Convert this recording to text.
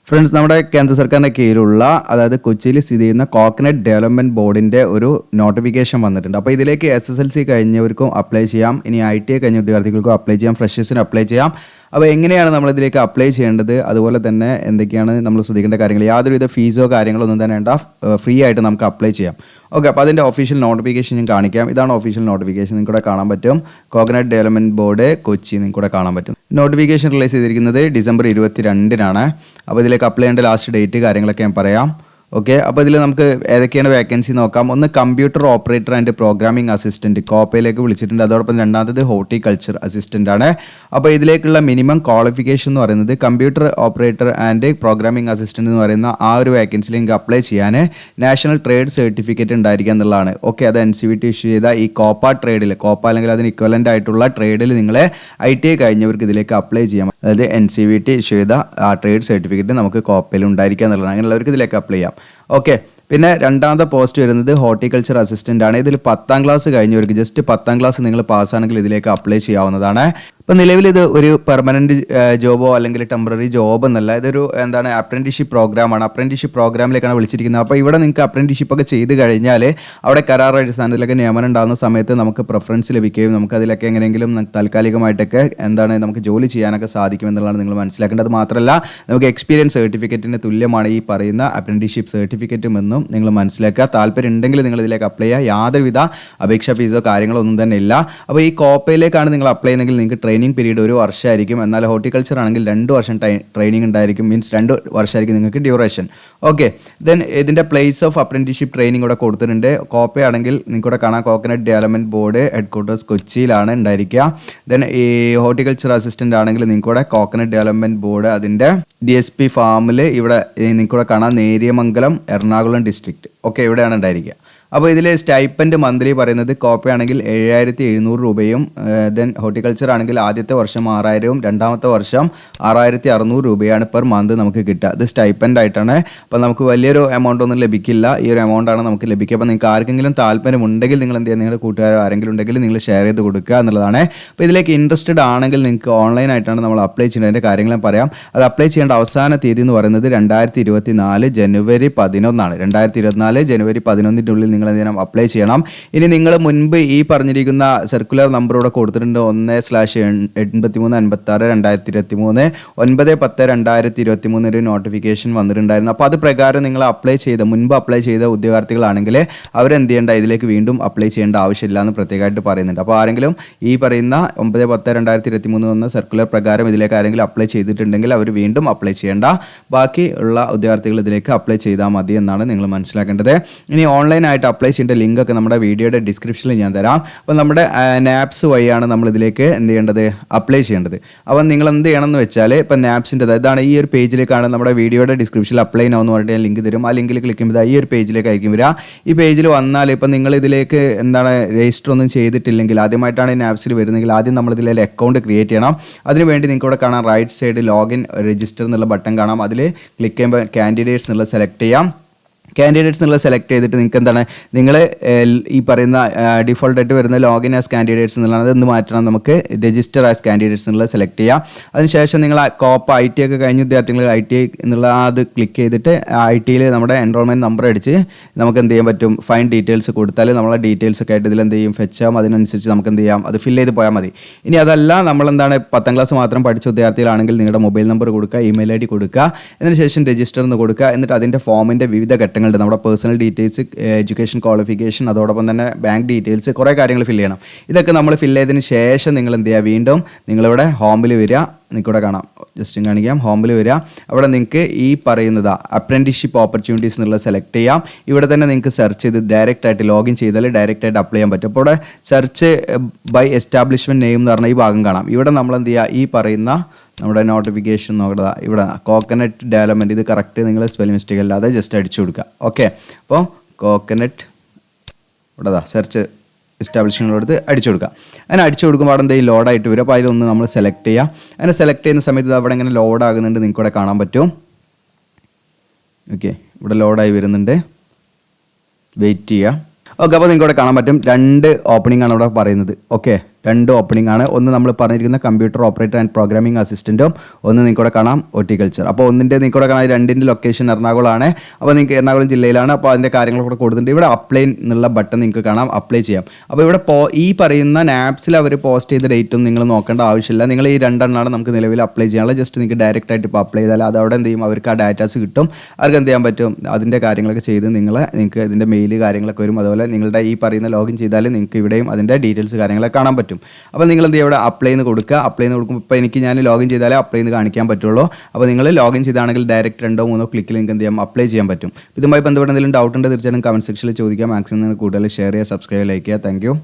Friends, നമ്മുടെ കേന്ദ്ര സർക്കാരിൻ്റെ കീഴിലുള്ള അതായത് കൊച്ചിയിൽ സ്ഥിതി ചെയ്യുന്ന കോക്കനട്ട് ഡെവലപ്മെൻറ്റ് ബോർഡിൻ്റെ ഒരു നോട്ടിഫിക്കേഷൻ വന്നിട്ടുണ്ട്. അപ്പോൾ ഇതിലേക്ക് SSLC കഴിഞ്ഞവർക്കും അപ്ലൈ ചെയ്യാം, ഇനി ITI കഴിഞ്ഞ ഉദ്യോഗാർത്ഥികൾക്കും അപ്ലൈ ചെയ്യാം, ഫ്രഷേഴ്സിനും അപ്ലൈ ചെയ്യാം. അപ്പോൾ എങ്ങനെയാണ് നമ്മളിതിലേക്ക് അപ്ലൈ ചെയ്യേണ്ടത്, അതുപോലെ തന്നെ എന്തൊക്കെയാണ് നമ്മൾ ശ്രദ്ധിക്കേണ്ട കാര്യങ്ങൾ, യാതൊരുവിധ ഫീസോ കാര്യങ്ങളോ ഒന്നും തന്നെ വേണ്ട, ഫ്രീ ആയിട്ട് നമുക്ക് അപ്ലൈ ചെയ്യാം. ഓക്കെ, അപ്പോൾ അതിൻ്റെ ഒഫീഷ്യൽ നോട്ടിഫിക്കേഷൻ ഞാൻ കാണിക്കാം. ഇതാണ് ഒഫീഷ്യൽ നോട്ടിഫിക്കേഷൻ, നിങ്ങൾക്ക് കൂടെ കാണാൻ പറ്റും. കോക്കനട്ട് ഡെവലപ്മെൻറ്റ് ബോർഡ് കൊച്ചി നിങ്ങൾക്ക് കൂടെ കാണാൻ പറ്റും. നോട്ടിഫിക്കേഷൻ റിലീസ് ചെയ്തിരിക്കുന്നത് ഡിസംബർ 22-നാണ്. അപ്പോൾ ഇതിലേക്ക് അപ്ലൈ ചെയ്യേണ്ട ലാസ്റ്റ് ഡേറ്റ് കാര്യങ്ങളൊക്കെ ഞാൻ പറയാം. ഓക്കെ, അപ്പോൾ ഇതിൽ നമുക്ക് ഏതൊക്കെയാണ് വേക്കൻസി നോക്കാം. ഒന്ന് computer operator and programming assistant കോപ്പയിലേക്ക് വിളിച്ചിട്ടുണ്ട്. അതോടൊപ്പം രണ്ടാമത് ഹോർട്ടിക്കൾച്ചർ അസിസ്റ്റൻ്റ് ആണ്. അപ്പോൾ ഇതിലേക്കുള്ള മിനിമം ക്വാളിഫിക്കേഷൻ എന്ന് പറയുന്നത് computer operator and programming assistant എന്ന് പറയുന്ന ആ ഒരു വേക്കൻസിയിൽ നിങ്ങൾക്ക് അപ്ലൈ ചെയ്യാൻ നാഷണൽ ട്രേഡ് സർട്ടിഫിക്കറ്റ് ഉണ്ടായിരിക്കുക എന്നുള്ളതാണ്. ഓക്കെ, അത് NCVT ഇഷ്യൂ ചെയ്ത ഈ കോപ്പ ട്രേഡിൽ, കോപ്പ അല്ലെങ്കിൽ അതിന് ഇക്വലൻ്റ് ആയിട്ടുള്ള ട്രേഡിൽ നിങ്ങൾ ITI കഴിഞ്ഞവർക്ക് ഇതിലേക്ക് അപ്ലൈ ചെയ്യാം. അതായത് NCVT ഇഷ്യൂ ചെയ്ത ആ ട്രേഡ് സർട്ടിഫിക്കറ്റ് നമുക്ക് കോപ്പയിൽ ഉണ്ടായിരിക്കുക എന്നുള്ളതാണ്. അങ്ങനെയുള്ളവർക്ക് ഇതിലേക്ക് അപ്ലൈ ചെയ്യാം. ഓക്കെ, പിന്നെ രണ്ടാമത്തെ പോസ്റ്റ് വരുന്നത് ഹോർട്ടിക്കൾച്ചർ അസിസ്റ്റൻ്റ് ആണ്. ഇതിൽ 10ാം ക്ലാസ് കഴിഞ്ഞവർക്ക്, ജസ്റ്റ് 10ാം ക്ലാസ് നിങ്ങൾ പാസ്സാണെങ്കിൽ ഇതിലേക്ക് അപ്ലൈ ചെയ്യാവുന്നതാണ്. ഇപ്പോൾ നിലവിൽ ഇത് ഒരു പെർമനൻറ്റ് ജോബോ അല്ലെങ്കിൽ ടെമ്പററി ജോബ് എന്നല്ല, ഇതൊരു അപ്രൻറ്റീഷിപ്പ് പ്രോഗ്രാമാണ്. അപ്രൻറ്റീഷിപ്പ് പ്രോഗ്രാമിലേക്കാണ് വിളിച്ചിരിക്കുന്നത്. അപ്പോൾ ഇവിടെ നിങ്ങൾക്ക് അപ്രൻറ്റീഷിപ്പ് ഒക്കെ ചെയ്ത് കഴിഞ്ഞാൽ അവിടെ കരാർ അടിസ്ഥാനത്തിലൊക്കെ നിയമനം ഉണ്ടാകുന്ന സമയത്ത് നമുക്ക് പ്രിഫറൻസ് ലഭിക്കുകയും നമുക്ക് അതിലൊക്കെ എങ്ങനെയെങ്കിലും താൽക്കാലികമായിട്ടൊക്കെ നമുക്ക് ജോലി ചെയ്യാനൊക്കെ സാധിക്കുമെന്നുള്ളതാണ് നിങ്ങൾ മനസ്സിലാക്കേണ്ടത്. മാത്രമല്ല നമുക്ക് എക്സ്പീരിയൻസ് സർട്ടിഫിക്കറ്റിന് തുല്യമാണ് ഈ പറയുന്ന അപ്രൻറ്റീഷിപ്പ് സർട്ടിഫിക്കറ്റും എന്നും നിങ്ങൾ മനസ്സിലാക്കുക. താല്പര്യം ഉണ്ടെങ്കിൽ നിങ്ങൾ ഇതിലേക്ക് അപ്ലൈ ചെയ്യുക. യാതൊരുവിധ അപേക്ഷാ ഫീസോ കാര്യങ്ങളോ ഒന്നും തന്നെ ഇല്ല. അപ്പോൾ ഈ കോപ്പയിലേക്കാണ് നിങ്ങൾ അപ്ലൈ ചെയ്യുന്നതെങ്കിൽ നിങ്ങൾക്ക് ട്രെയിനിങ് പീരീഡ് 1 വർഷമായിരിക്കും. എന്നാൽ ഹോർട്ടിക്കൾച്ചർ ആണെങ്കിൽ 2 വർഷം ട്രെയിനിങ് ഉണ്ടായിരിക്കും. മീൻസ് 2 വർഷമായിരിക്കും നിങ്ങൾക്ക് ഡ്യൂറേഷൻ. ഓക്കെ, ദെൻ ഇതിൻ്റെ പ്ലേസ് ഓഫ് അപ്രൻറ്റീഷിപ്പ് ട്രെയിനിങ് ഇവിടെ കൊടുത്തിട്ടുണ്ട്. കോപ്പയാണെങ്കിൽ നിങ്ങൾക്കിവിടെ കാണാം, കോക്കനട്ട് ഡെവലപ്മെൻറ്റ് ബോർഡ് ഹെഡ്ക്വാർട്ടേഴ്സ് കൊച്ചിയിലാണ് ഉണ്ടായിരിക്കുക. ദെൻ ഈ ഹോർട്ടിക്കൾച്ചർ അസിസ്റ്റൻ്റ് ആണെങ്കിൽ നിങ്ങൾക്കിവിടെ കോക്കനട്ട് ഡെവലപ്മെൻറ്റ് ബോർഡ് അതിൻ്റെ DSP ഫാമിൽ ഇവിടെ നിങ്ങൾക്കിവിടെ കാണാം, നേര്യമംഗലം എറണാകുളം ഡിസ്ട്രിക്റ്റ്. ഓക്കെ, ഇവിടെയാണ് ഉണ്ടായിരിക്കുക. അപ്പോൾ ഇതിൽ സ്റ്റൈപ്പൻഡ് മന്ത്ലി പറയുന്നത് കോപ്പയാണെങ്കിൽ 7700 രൂപയും, ദെൻ ഹോർട്ടിക്കൾച്ചർ ആണെങ്കിൽ ആദ്യത്തെ വർഷം 6000, രണ്ടാമത്തെ വർഷം 6600 രൂപയാണ് പെർ മന്ത് നമുക്ക് കിട്ടുക. ഇത് സ്റ്റൈപ്പൻഡ് ആയിട്ടാണ്. അപ്പോൾ നമുക്ക് വലിയൊരു എമൗണ്ട് ഒന്നും ലഭിക്കില്ല, ഈ ഒരു എമൗണ്ടാണ് നമുക്ക് ലഭിക്കുക. അപ്പോൾ നിങ്ങൾക്ക് ആർക്കെങ്കിലും താല്പര്യമുണ്ടെങ്കിൽ നിങ്ങൾ എന്ത് ചെയ്യുക, നിങ്ങളുടെ കൂട്ടുകാരോ ആരെങ്കിലും ഉണ്ടെങ്കിൽ നിങ്ങൾ ഷെയർ ചെയ്ത് കൊടുക്കുക എന്നുള്ളതാണ്. അപ്പോൾ ഇതിലേക്ക് ഇൻട്രസ്റ്റഡ് ആണെങ്കിൽ നിങ്ങൾക്ക് ഓൺലൈനായിട്ടാണ് നമ്മൾ അപ്ലൈ ചെയ്യുന്നതിൻ്റെ കാര്യങ്ങൾ ഞാൻ പറയാം. അത് അപ്ലൈ ചെയ്യേണ്ട അവസാന തീയതി എന്ന് പറയുന്നത് 2024 ജനുവരി 11 2024 ജനുവരി 11 ഉള്ളിൽ നിങ്ങൾ എന്ത് ചെയ്യണം, അപ്ലൈ ചെയ്യണം. ഇനി നിങ്ങൾ മുൻപ് ഈ പറഞ്ഞിരിക്കുന്ന സർക്കുലർ നമ്പർ ഇവിടെ കൊടുത്തിട്ടുണ്ട്, 1/8356/2023 9/10/2023 ഒരു നോട്ടിഫിക്കേഷൻ വന്നിട്ടുണ്ടായിരുന്നു. അപ്പോൾ അത് പ്രകാരം നിങ്ങൾ മുൻപ് അപ്ലൈ ചെയ്ത ഉദ്യോഗാർത്ഥികളാണെങ്കിൽ അവരെന്ത് ചെയ്യേണ്ട, ഇതിലേക്ക് വീണ്ടും അപ്ലൈ ചെയ്യേണ്ട ആവശ്യമില്ല എന്ന് പ്രത്യേകമായിട്ട് പറയുന്നുണ്ട്. അപ്പോൾ ആരെങ്കിലും ഈ പറയുന്ന 9/10/2023 വന്ന സർക്കുലർ പ്രകാരം ഇതിലേക്ക് ആരെങ്കിലും അപ്ലൈ ചെയ്തിട്ടുണ്ടെങ്കിൽ അവർ വീണ്ടും അപ്ലൈ ചെയ്യേണ്ട, ബാക്കിയുള്ള ഉദ്യോഗാർത്ഥികൾ ഇതിലേക്ക് അപ്ലൈ ചെയ്താൽ മതി എന്നാണ് നിങ്ങൾ മനസ്സിലാക്കേണ്ടത്. ഇനി ഓൺലൈനായിട്ട് അപ്ലൈ ചെയ്യേണ്ട ലിങ്കൊക്കെ നമ്മുടെ വീഡിയോയുടെ ഡിസ്ക്രിപ്ഷനിൽ ഞാൻ തരാം. അപ്പോൾ നമ്മുടെ നാപ്സ് വഴിയാണ് നമ്മൾ ഇതിലേക്ക് എന്ത് ചെയ്യേണ്ടത്, അപ്ലൈ ചെയ്യേണ്ടത്. അപ്പോൾ നിങ്ങൾ എന്ത് ചെയ്യണമെന്ന് വെച്ചാൽ, ഇപ്പോൾ നാപ്സിൻ്റെ ഇതാണ് ഈ ഒരു പേജിലേക്കാണ് നമ്മുടെ വീഡിയോയുടെ ഡിസ്ക്രിപ്ഷനിൽ അപ്ലൈ ചെയ്യാമെന്ന് പറഞ്ഞിട്ട് ഞാൻ ലിങ്ക് തരും. ആ ലിങ്കിൽ ക്ലിക്ക് ചെയ്യുമ്പോൾ ഈ ഒരു പേജിലേക്കായിരിക്കും വരിക. ഈ പേജിൽ വന്നാൽ ഇപ്പോൾ നിങ്ങൾ ഇതിലേക്ക് രജിസ്റ്റർ ഒന്നും ചെയ്തിട്ടില്ലെങ്കിൽ, ആദ്യമായിട്ടാണ് ഈ നാപ്സിൽ വരുന്നതെങ്കിൽ ആദ്യം നമ്മൾ ഇതിൽ അക്കൗണ്ട് ക്രിയേറ്റ് ചെയ്യണം. അതിനുവേണ്ടി നിങ്ങൾക്ക് ഇവിടെ കാണാം, റൈറ്റ് സൈഡ് ലോഗിൻ രജിസ്റ്റർ എന്നുള്ള ബട്ടൺ കാണാം. അതിൽ ക്ലിക്ക് ചെയ്യുമ്പോൾ കാൻഡിഡേറ്റ്സ് എന്നുള്ളത് സെലക്ട് ചെയ്യാം. കാൻഡിഡേറ്റ്സ് എന്നുള്ളത് സെലക്ട് ചെയ്തിട്ട് നിങ്ങൾക്ക് നിങ്ങൾ ഈ പറയുന്ന ഡിഫോൾട്ടായിട്ട് വരുന്ന ലോഗിൻ ആസ് കാൻഡിഡേറ്റ്സ് എന്നുള്ളത് അതൊന്ന് മാറ്റണം. നമുക്ക് രജിസ്റ്റർ ആസ് കാൻഡിഡേറ്റ്സ് എന്നുള്ളത് സെലക്ട് ചെയ്യാം. അതിനുശേഷം നിങ്ങൾ കോപ്പ ITI ഒക്കെ കഴിഞ്ഞ വിദ്യാർത്ഥികൾ ITI എന്നുള്ള അത് ക്ലിക്ക് ചെയ്തിട്ട് ITIയിൽ നമ്മുടെ എൻറോൾമെൻറ്റ് നമ്പർ അടിച്ച് നമുക്ക് എന്ത് ചെയ്യാൻ പറ്റും, ഫൈൻ ഡീറ്റെയിൽസ് കൊടുത്താൽ നമ്മളെ ഡീറ്റെയിൽസ് ഒക്കെ ആയിട്ട് ഇതിൽ എന്ത് ചെയ്യും, ഫെച്ച് ആവും. അതിനനുസരിച്ച് നമുക്ക് എന്ത് ചെയ്യാം, അത് ഫില്ല് ചെയ്ത് പോയാൽ മതി. ഇനി അതല്ല, നമ്മളെന്താണ് 10ാം ക്ലാസ് മാത്രം പഠിച്ച വിദ്യാർത്ഥികളാണെങ്കിൽ നിങ്ങളുടെ മൊബൈൽ നമ്പർ കൊടുക്കുക, ഇമെയിൽ ID കൊടുക്കുക, അതിനുശേഷം രജിസ്റ്റർ എന്ന് കൊടുക്കുക. എന്നിട്ട് അതിൻ്റെ ഫോമിൻ്റെ വിവിധ ഘട്ടങ്ങളുണ്ട്. നമ്മുടെ പേഴ്സണൽ ഡീറ്റെയിൽസ്, എഡ്യൂക്കേഷൻ ക്വാളിഫിക്കേഷൻ, അതോടൊപ്പം തന്നെ ബാങ്ക് ഡീറ്റെയിൽസ്, കുറേ കാര്യങ്ങൾ ഫില്ല് ചെയ്യണം. ഇതൊക്കെ നമ്മൾ ഫില്ല് ചെയ്തതിന് ശേഷം നിങ്ങൾ എന്ത് ചെയ്യുക, വീണ്ടും നിങ്ങളിവിടെ ഹോമിൽ വരിക. നിങ്ങൾക്കിവിടെ കാണാം, ജസ്റ്റ് കാണിക്കാം, ഹോമിൽ വരിക. അവിടെ നിങ്ങൾക്ക് ഈ പറയുന്നത് അപ്രൻറ്റീഷിപ്പ് ഓപ്പർച്യൂണിറ്റീസ് എന്നുള്ളത് സെലക്ട് ചെയ്യാം. ഇവിടെ തന്നെ നിങ്ങൾക്ക് സെർച്ച് ചെയ്ത് ഡയറക്റ്റായിട്ട് ലോഗിൻ ചെയ്താൽ ഡയറക്റ്റായിട്ട് അപ്ലൈ ചെയ്യാൻ പറ്റും. അപ്പോൾ ഇവിടെ സെർച്ച് ബൈ എസ്റ്റാബ്ലിഷ്മെൻറ്റ് നെയിം എന്ന് പറഞ്ഞാൽ ഈ ഭാഗം കാണാം. ഇവിടെ നമ്മൾ എന്ത് ചെയ്യുക, ഈ പറയുന്ന നമ്മുടെ നോട്ടിഫിക്കേഷൻ നോക്കുക, ഇവിടെ കോക്കനട്ട് ഡെവലപ്മെൻറ്റ്, ഇത് കറക്റ്റ് നിങ്ങൾ സ്പെല്ലിംഗ് മിസ്റ്റേക്ക് അല്ലാതെ ജസ്റ്റ് അടിച്ചു കൊടുക്കുക. ഓക്കെ, അപ്പോൾ കോക്കനട്ട് ഇവിടെ സെർച്ച് എസ്റ്റാബ്ലിഷ്മെൻറ്റ് എടുത്ത് അടിച്ചു കൊടുക്കുക. അങ്ങനെ അടിച്ചു കൊടുക്കുമ്പോൾ അവിടെ എന്തെങ്കിലും ലോഡായിട്ട് വരും. അപ്പോൾ അതിലൊന്ന് നമ്മൾ സെലക്ട് ചെയ്യുക. അങ്ങനെ സെലക്ട് ചെയ്യുന്ന സമയത്ത് അവിടെ ഇങ്ങനെ ലോഡ് ആകുന്നുണ്ട്, നിങ്ങൾക്ക് ഇവിടെ കാണാൻ പറ്റും. ഓക്കെ, ഇവിടെ ലോഡായി വരുന്നുണ്ട്, വെയിറ്റ് ചെയ്യുക. ഓക്കെ, അപ്പോൾ നിങ്ങൾക്ക് ഇവിടെ കാണാൻ പറ്റും 2 ഓപ്പണിംഗ് ആണ് ഇവിടെ പറയുന്നത്. ഓക്കെ, രണ്ട് ഓപ്പണിംഗ് ആണ്. ഒന്ന് നമ്മൾ പറഞ്ഞിരിക്കുന്ന കമ്പ്യൂട്ടർ ഓപ്പറേറ്റർ ആൻഡ് പ്രോഗ്രാമിംഗ് അസിസ്റ്റൻറ്റും, ഒന്ന് നിങ്ങൾക്ക് ഇവിടെ കാണാം ഹോർട്ടിക്കൾച്ചർ. അപ്പോൾ ഒന്നിൻ്റെ നിങ്ങൾക്ക് ഇവിടെ കാണാം, രണ്ടിൻ്റെ ലൊക്കേഷൻ എറണാകുളമാണ്. അപ്പോൾ നിങ്ങൾക്ക് എറണാകുളം ജില്ലയിലാണ്. അപ്പോൾ അതിൻ്റെ കാര്യങ്ങൾ കൂടെ കൊടുത്തിട്ടുണ്ട്. ഇവിടെ അപ്ലൈ എന്നുള്ള ബട്ടൺ നിങ്ങൾക്ക് കാണാം, അപ്ലൈ ചെയ്യാം. അപ്പോൾ ഇവിടെ ഈ പറയുന്ന നാപ്സിൽ അവർ പോസ്റ്റ് ചെയ്ത ഡേറ്റും നിങ്ങൾ നോക്കേണ്ട ആവശ്യമില്ല. നിങ്ങൾ ഈ രണ്ടെണ്ണമാണ് നമുക്ക് നിലവിൽ അപ്ലൈ ചെയ്യാനുള്ളത്. ജസ്റ്റ് നിങ്ങൾക്ക് ഡയറക്റ്റ് ആയിട്ട് ഇപ്പോൾ അപ്ലൈ ചെയ്താൽ അത് അവിടെ എന്ത് ചെയ്യും, അവർക്ക് ആ ഡാറ്റാസ് കിട്ടും. അവർക്ക് എന്ത് ചെയ്യാൻ പറ്റും, അതിൻ്റെ കാര്യങ്ങളൊക്കെ ചെയ്ത് നിങ്ങൾക്ക് ഇതിൻ്റെ മെയിൽ കാര്യങ്ങളൊക്കെ വരും. അതുപോലെ നിങ്ങളുടെ ഈ പറയുന്ന ലോഗിൻ ചെയ്താൽ നിങ്ങൾക്ക് ഇവിടെയും അതിൻ്റെ ഡീറ്റെയിൽസ് കാര്യങ്ങളൊക്കെ കാണാൻ പറ്റും. അപ്പോൾ നിങ്ങൾ എന്ത് ചെയ്യുക, ഇവിടെ അപ്ലൈ എന്ന് കൊടുക്കുക. അപ്ലൈ എന്ന് കൊടുക്കുമ്പോൾ ഇപ്പോൾ എനിക്ക് ഞാൻ ലോഗിൻ ചെയ്താലേ അപ്ലൈ എന്ന് കാണിക്കാൻ പറ്റുള്ളൂ. അപ്പോൾ നിങ്ങൾ ലോഗിൻ ചെയ്താണെങ്കിൽ ഡയറക്റ്റ് 2-3 ക്ലിക്കിൽ നിങ്ങൾക്ക് എന്ത് ചെയ്യാം, അപ്ലൈ ചെയ്യാൻ പറ്റും. ഇതുമായി ബന്ധപ്പെട്ട് എന്തെങ്കിലും ഡൗട്ട് ഉണ്ട് തീർച്ചയായിട്ടും കമൻറ്റ് സെക്ഷനിൽ ചോദിക്കാം. മാക്സിമം നിങ്ങൾ കൂടുതൽ ഷെയർ ചെയ്യുക, സബ്സ്ക്രൈബ്, ലൈക്ക് ചെയ്യുക. Thank you.